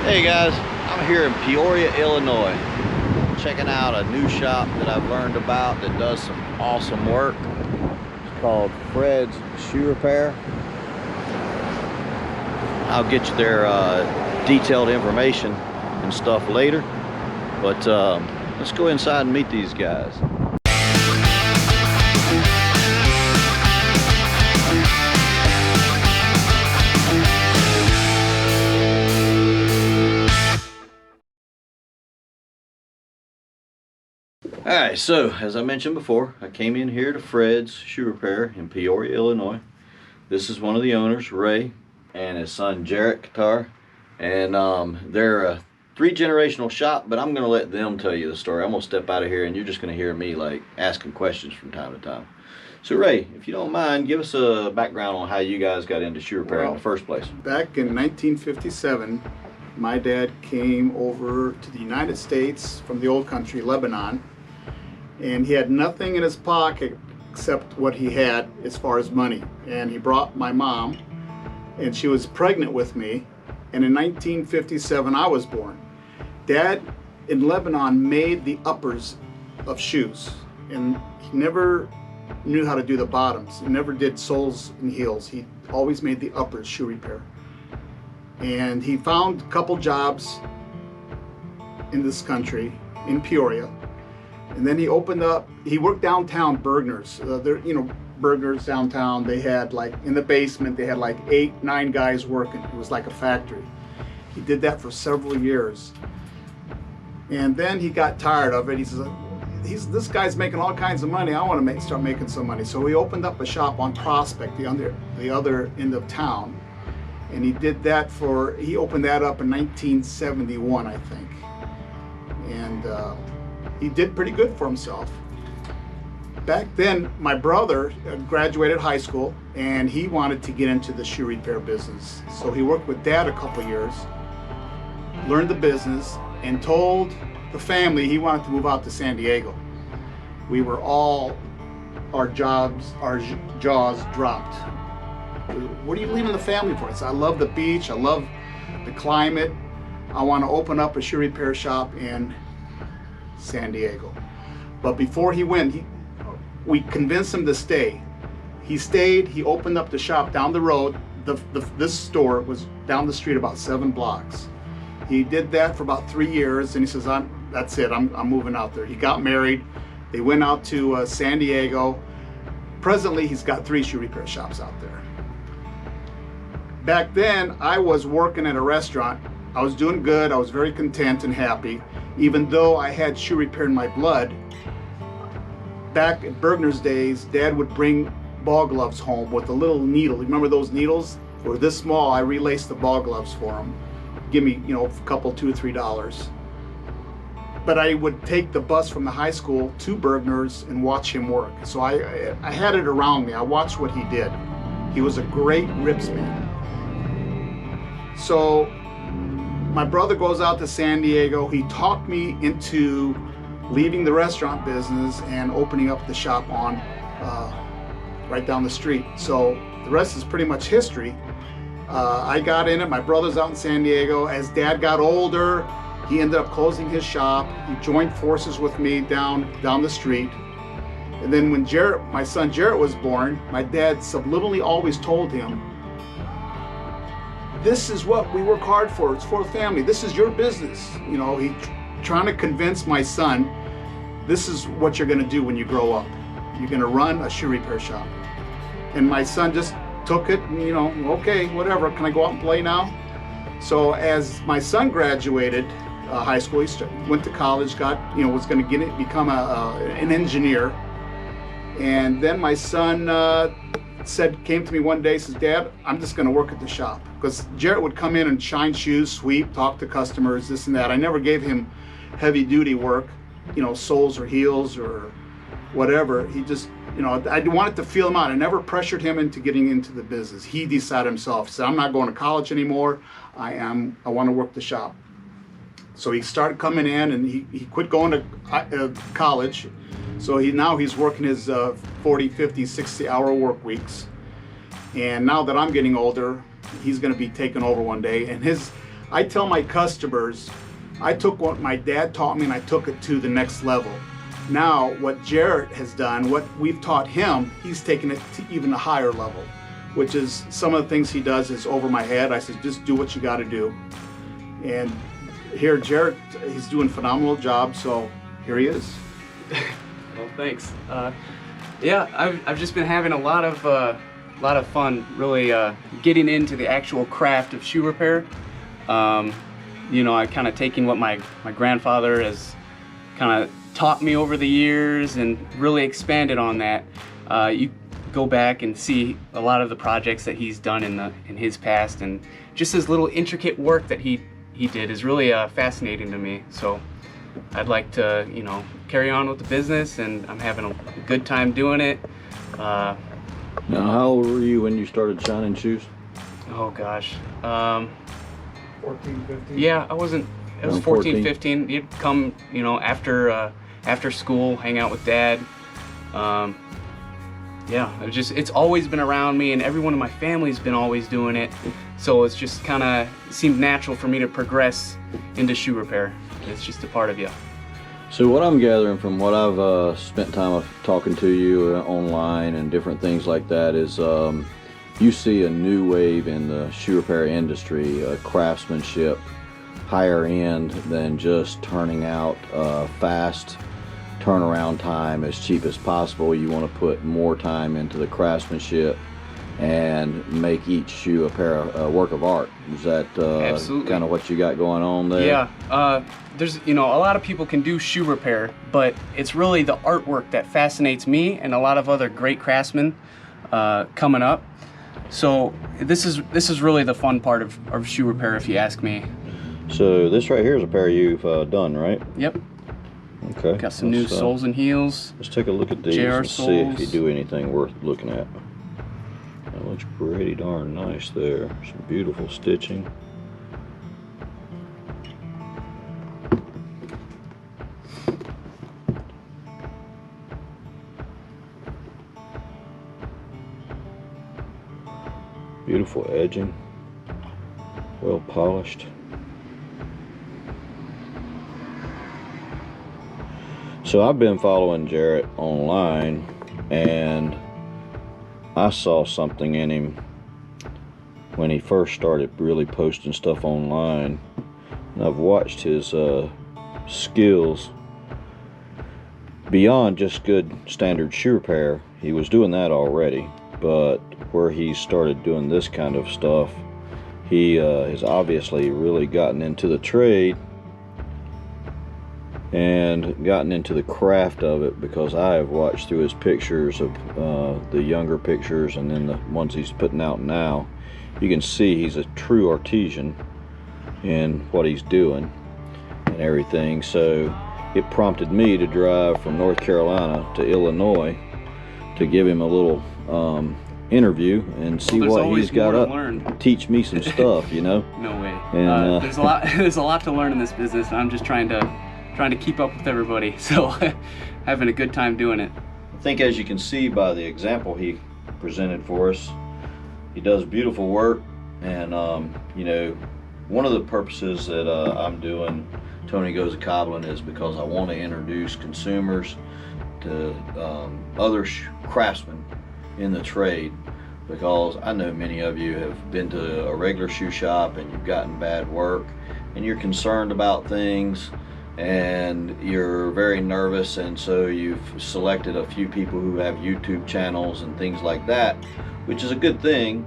Hey guys, I'm here in Peoria, Illinois, checking out a new shop that I've learned about that does some awesome work. It's called Fred's Shoe Repair. I'll get you their detailed information and stuff later, but let's go inside and meet these guys. Alright, so as I mentioned before, I came in here to Fred's Shoe Repair in Peoria, Illinois. This is one of the owners, Ray, and his son Jarrett Qatar. And they're a three-generational shop, but I'm going to let them tell you the story. I'm going to step out of here and you're just going to hear me like asking questions from time to time. So Ray, if you don't mind, give us a background on how you guys got into shoe repair in the first place. Back in 1957, my dad came over to the United States from the old country, Lebanon, and he had nothing in his pocket except what he had as far as money. And he brought my mom, and she was pregnant with me, and in 1957 I was born. Dad in Lebanon made the uppers of shoes, and he never knew how to do the bottoms. He never did soles and heels. He always made the uppers, shoe repair. And he found a couple jobs in this country, in Peoria. And then he opened up, he worked downtown Bergner's. Bergner's downtown, they had like, in the basement, they had like 8, 9 guys working. It was like a factory. He did that for several years. And then he got tired of it. He says, this guy's making all kinds of money. I want to start making some money. So he opened up a shop on Prospect, the other end of town. And he did that he opened that up in 1971, I think. And he did pretty good for himself. Back then, my brother graduated high school and he wanted to get into the shoe repair business. So he worked with Dad a couple years, learned the business, and told the family he wanted to move out to San Diego. We were all, our jaws dropped. What are you leaving the family for? I said, I love the beach, I love the climate. I want to open up a shoe repair shop in San Diego. But before he went, we convinced him to stay. He stayed, he opened up the shop down the road. This store was down the street about 7 blocks. He did that for about 3 years and he says, that's it, I'm moving out there. He got married, they went out to San Diego. Presently, he's got 3 shoe repair shops out there. Back then, I was working at a restaurant. I was doing good, I was very content and happy. Even though I had shoe repair in my blood, back in Bergner's days, Dad would bring ball gloves home with a little needle. Remember those needles? They were this small. I relaced the ball gloves for him. Give me, a couple, $2 or $3. But I would take the bus from the high school to Bergner's and watch him work. So I had it around me. I watched what he did. He was a great ripsman. So my brother goes out to San Diego. He talked me into leaving the restaurant business and opening up the shop on right down the street. So the rest is pretty much history. I got in it. My brother's out in San Diego. As Dad got older, he ended up closing his shop. He joined forces with me down the street. And then when my son Jarrett was born, my dad subliminally always told him, this is what we work hard for. It's for the family. This is your business. He trying to convince my son, this is what you're going to do when you grow up. You're going to run a shoe repair shop. And my son just took it and, okay, whatever. Can I go out and play now? So as my son graduated high school, he went to college, was going to become an engineer. And then my son came to me one day, says, Dad, I'm just going to work at the shop. Because Jarrett would come in and shine shoes, sweep, talk to customers, this and that. I never gave him heavy duty work, soles or heels or whatever. He just, I wanted to feel him out. I never pressured him into getting into the business. He decided himself. He said, I'm not going to college anymore. I want to work the shop. So he started coming in and he quit going to college. So now he's working his 40, 50, 60 hour work weeks. And now that I'm getting older, he's going to be taking over one day. And I tell my customers, I took what my dad taught me and I took it to the next level. Now, what Jarrett has done, what we've taught him, he's taken it to even a higher level, which is some of the things he does is over my head. I said, just do what you got to do. And here, Jarrett, he's doing a phenomenal job, so here he is. Well, thanks. Yeah, I've just been having a lot of fun, really getting into the actual craft of shoe repair. You know, I kind of taking what my grandfather has kind of taught me over the years and really expanded on that. You go back and see a lot of the projects that he's done in his past, and just his little intricate work that he did is really fascinating to me. So I'd like to, you know, carry on with the business, and I'm having a good time doing it. Now, how old were you when you started shining shoes? Oh gosh. 14, 15? Yeah, I was 14, 14. 15. You'd come, you know, after school, hang out with Dad. Yeah, it's always been around me, and everyone in my family's been always doing it. So it's just kind of seemed natural for me to progress into shoe repair. It's just a part of you. So what I'm gathering from what I've spent time of talking to you online and different things like that is you see a new wave in the shoe repair industry, craftsmanship, higher end than just turning out fast turnaround time as cheap as possible. You want to put more time into the craftsmanship and make each shoe a work of art. Is that kind of what you got going on there? Yeah, there's, you know, a lot of people can do shoe repair, but it's really the artwork that fascinates me and a lot of other great craftsmen coming up. So this is really the fun part of shoe repair, if you ask me. So this right here is a pair you've done, right? Yep. Okay. Got some new soles and heels. Let's take a look at these JR and see if you soles. do anything worth looking at. That looks pretty darn nice there. Some beautiful stitching. Beautiful edging. Well polished. So I've been following Jarrett online, and I saw something in him when he first started really posting stuff online, and I've watched his skills beyond just good standard shoe repair. He was doing that already, but where he started doing this kind of stuff, he has obviously really gotten into the trade and gotten into the craft of it, because I have watched through his pictures of the younger pictures and then the ones he's putting out now. You can see he's a true artisan in what he's doing and everything. So it prompted me to drive from North Carolina to Illinois to give him a little interview and see what he's got up. Teach me some stuff, you know. No way. And there's a lot to learn in this business, and I'm just trying to keep up with everybody, so having a good time doing it. I think, as you can see by the example he presented for us, he does beautiful work. And you know, one of the purposes that I'm doing Tony Goes to Cobblin is because I want to introduce consumers to other craftsmen in the trade, because I know many of you have been to a regular shoe shop and you've gotten bad work and you're concerned about things and you're very nervous, and so you've selected a few people who have YouTube channels and things like that, which is a good thing,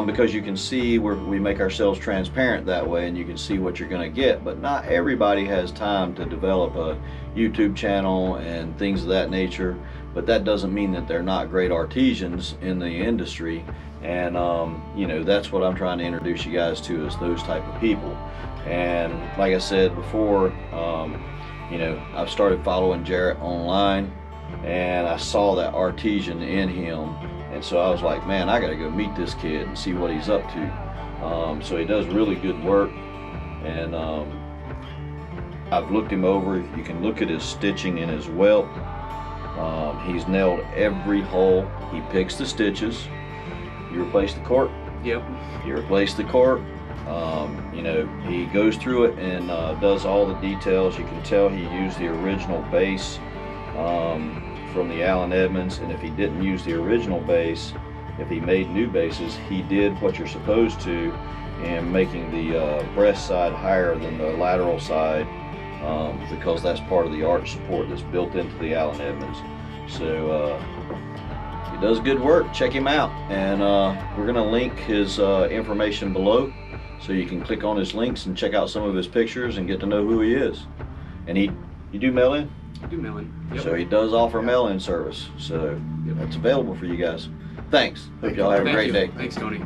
because you can see where we make ourselves transparent that way, and you can see what you're going to get. But not everybody has time to develop a YouTube channel and things of that nature, but that doesn't mean that they're not great artisans in the industry. And you know, that's what I'm trying to introduce you guys to, is those type of people. And like I said before, you know, I've started following Jarrett online, and I saw that artisan in him, and so I was like, man, I gotta go meet this kid and see what he's up to. So he does really good work, and I've looked him over. You can look at his stitching in his welt. He's nailed every hole. He picks the stitches. You replace the cork. Yep. You replace the cork. You know, he goes through it and does all the details. You can tell he used the original base from the Allen Edmonds, and if he didn't use the original base, if he made new bases, he did what you're supposed to in making the breast side higher than the lateral side, because that's part of the arch support that's built into the Allen Edmonds. So he does good work. Check him out, and we're going to link his information below, so you can click on his links and check out some of his pictures and get to know who he is. And you do mail in? I do mail in. Yep. So he does offer mail-in service, so that's available for you guys. Thanks. Hope y'all have a great day. Thanks, Tony.